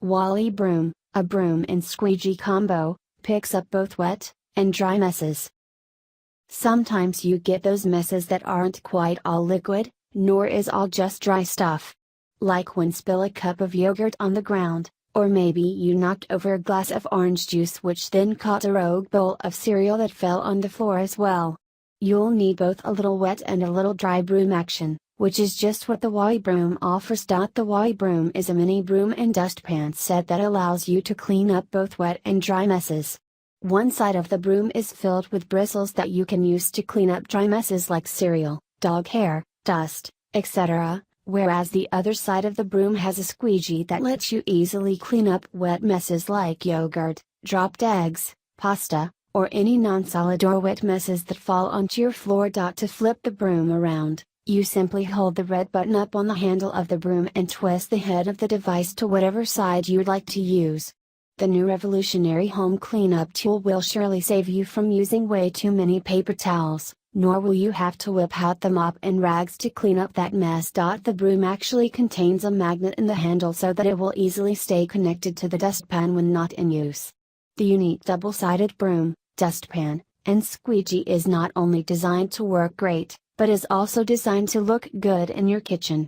Wallybroom, a broom and squeegee combo, picks up both wet and dry messes. Sometimes you get those messes that aren't quite all liquid, nor is all just dry stuff. Like when spill a cup of yogurt on the ground, or maybe you knocked over a glass of orange juice which then caught a rogue bowl of cereal that fell on the floor as well. You'll need both a little wet and a little dry broom action, which is just what the Wallybroom offers. The Wallybroom is a mini broom and dustpan set that allows you to clean up both wet and dry messes. One side of the broom is filled with bristles that you can use to clean up dry messes like cereal, dog hair, dust, etc., whereas the other side of the broom has a squeegee that lets you easily clean up wet messes like yogurt, dropped eggs, pasta, or any non-solid or wet messes that fall onto your floor. To flip the broom around, you simply hold the red button up on the handle of the broom and twist the head of the device to whatever side you'd like to use. The new revolutionary home cleanup tool will surely save you from using way too many paper towels, nor will you have to whip out the mop and rags to clean up that mess. The broom actually contains a magnet in the handle so that it will easily stay connected to the dustpan when not in use. The unique double-sided broom, dustpan, and squeegee is not only designed to work great, but is also designed to look good in your kitchen.